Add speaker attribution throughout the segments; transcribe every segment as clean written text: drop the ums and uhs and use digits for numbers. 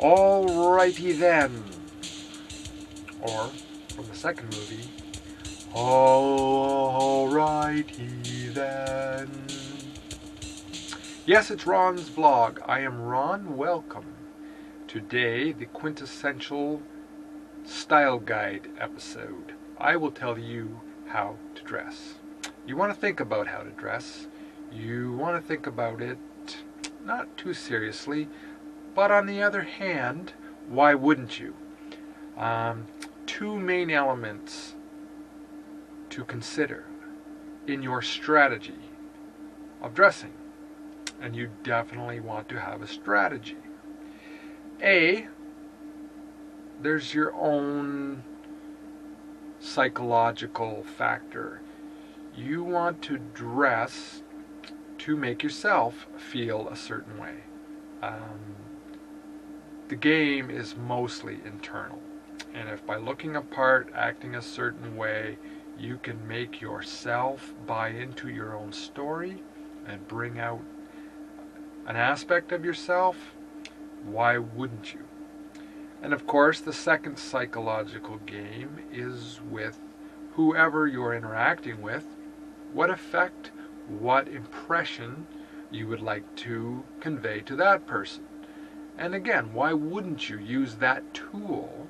Speaker 1: Alrighty then. Or, from the second movie, alrighty then. Yes, it's Ron's vlog. I am Ron. Welcome. Today, the quintessential style guide episode. I will tell you how to dress. You want to think about how to dress. You want to think about it not too seriously, but on the other hand, why wouldn't you? Two main elements to consider in your strategy of dressing, and you definitely want to have a strategy. A, there's your own psychological factor. You want to dress to make yourself feel a certain way. The game is mostly internal. And if by looking apart, acting a certain way, you can make yourself buy into your own story and bring out an aspect of yourself, why wouldn't you? And of course, the second psychological game is with whoever you're interacting with, what effect, what impression you would like to convey to that person. And again, why wouldn't you use that tool?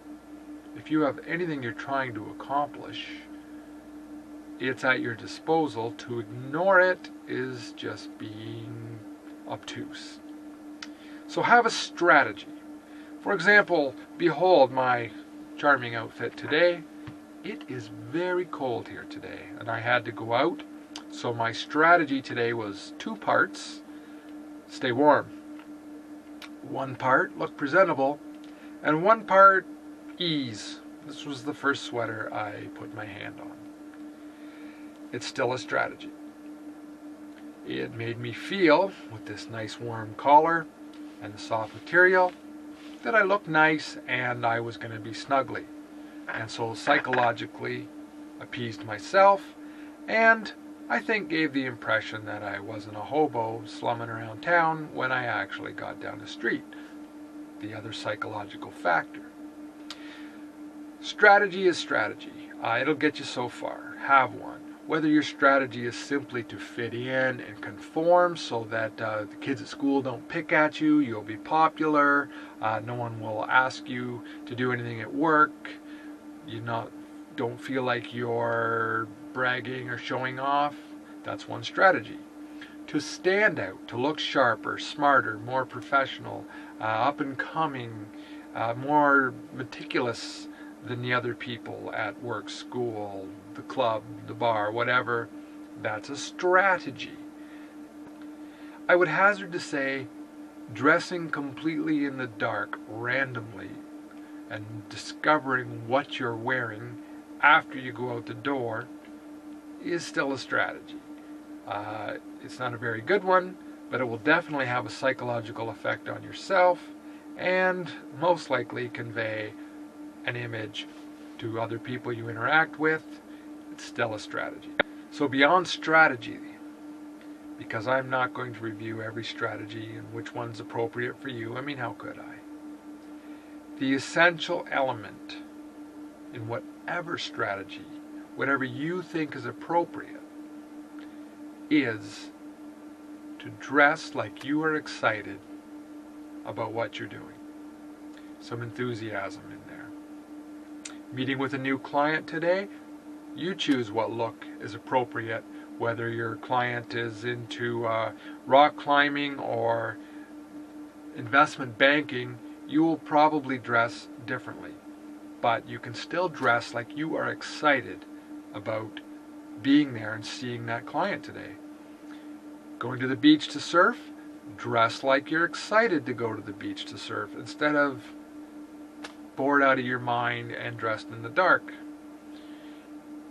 Speaker 1: If you have anything you're trying to accomplish, it's at your disposal. To ignore it is just being obtuse. So have a strategy. For example, behold my charming outfit today. It is very cold here today, and I had to go out. So my strategy today was two parts. Stay warm. One part, look presentable, and one part, ease. This was the first sweater I put my hand on. It's still a strategy. It made me feel, with this nice warm collar and the soft material, that I looked nice and I was going to be snuggly. And so psychologically appeased myself, and I think gave the impression that I wasn't a hobo slumming around town when I actually got down the street. The other psychological factor. Strategy is strategy. It'll get you so far. Have one. Whether your strategy is simply to fit in and conform so that the kids at school don't pick at you, you'll be popular, no one will ask you to do anything at work, don't feel like you're bragging or showing off, that's one strategy. To stand out, to look sharper, smarter, more professional, up and coming, more meticulous than the other people at work, school, the club, the bar, whatever, that's a strategy. I would hazard to say dressing completely in the dark randomly and discovering what you're wearing after you go out the door is still a strategy. It's not a very good one, but it will definitely have a psychological effect on yourself and most likely convey an image to other people you interact with. It's still a strategy. So beyond strategy, because I'm not going to review every strategy and which one's appropriate for you, I mean, how could I? The essential element in whatever strategy, whatever you think is appropriate, is to dress like you are excited about what you're doing. Some enthusiasm in there. Meeting with a new client today, you choose what look is appropriate, whether your client is into rock climbing or investment banking. You will probably dress differently, but you can still dress like you are excited about being there and seeing that client today. Going to the beach to surf, dress like you're excited to go to the beach to surf instead of bored out of your mind and dressed in the dark.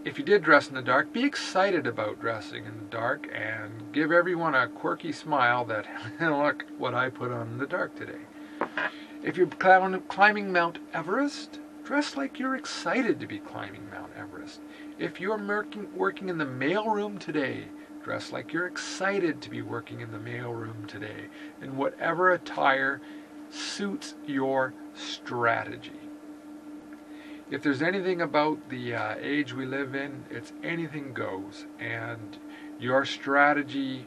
Speaker 1: If you did dress in the dark, be excited about dressing in the dark and give everyone a quirky smile that, look what I put on in the dark today. If you're climbing Mount Everest, dress like you're excited to be climbing Mount Everest. If you're working in the mailroom today, dress like you're excited to be working in the mailroom today. In whatever attire suits your strategy. If there's anything about the age we live in, it's anything goes, and your strategy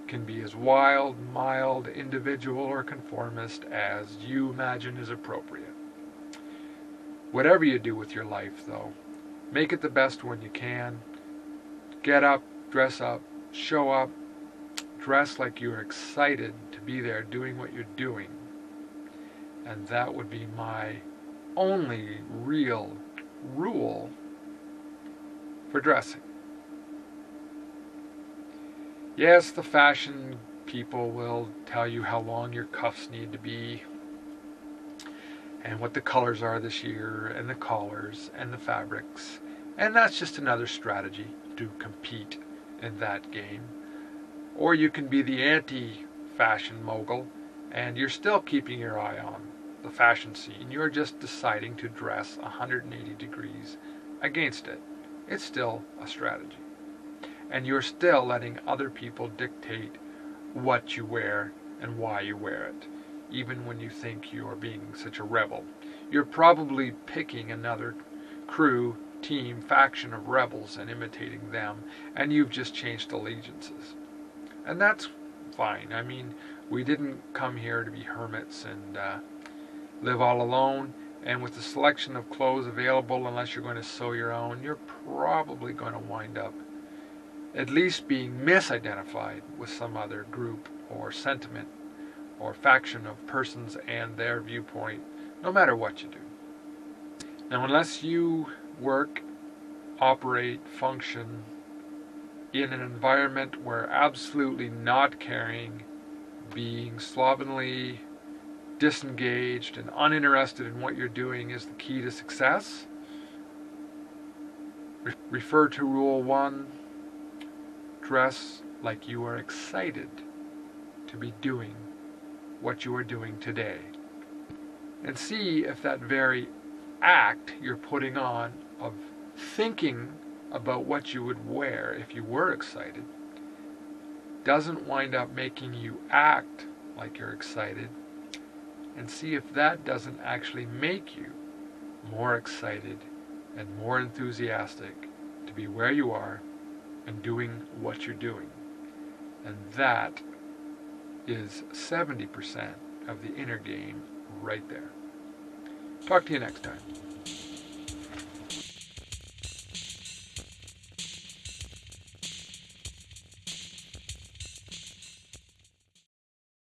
Speaker 1: can be as wild, mild, individual, or conformist as you imagine is appropriate. Whatever you do with your life, though, make it the best one you can. Get up, dress up, show up, dress like you're excited to be there doing what you're doing. And that would be my only real rule for dressing. Yes, the fashion people will tell you how long your cuffs need to be, and what the colors are this year, and the collars, and the fabrics. And that's just another strategy to compete in that game. Or you can be the anti-fashion mogul, and you're still keeping your eye on the fashion scene. You're just deciding to dress 180 degrees against it. It's still a strategy. And you're still letting other people dictate what you wear and why you wear it, even when you think you're being such a rebel. You're probably picking another crew, team, faction of rebels and imitating them, and you've just changed allegiances. And that's fine. I mean, we didn't come here to be hermits and live all alone. And with the selection of clothes available, unless you're going to sew your own, you're probably going to wind up at least being misidentified with some other group or sentiment or faction of persons and their viewpoint, no matter what you do. Now, unless you work, operate, function in an environment where absolutely not caring, being slovenly, disengaged, and uninterested in what you're doing is the key to success, refer to Rule 1. Dress like you are excited to be doing what you are doing today. And see if that very act you're putting on of thinking about what you would wear if you were excited doesn't wind up making you act like you're excited, and see if that doesn't actually make you more excited and more enthusiastic to be where you are and doing what you're doing. And that is 70% of the inner game right there. Talk to you next time.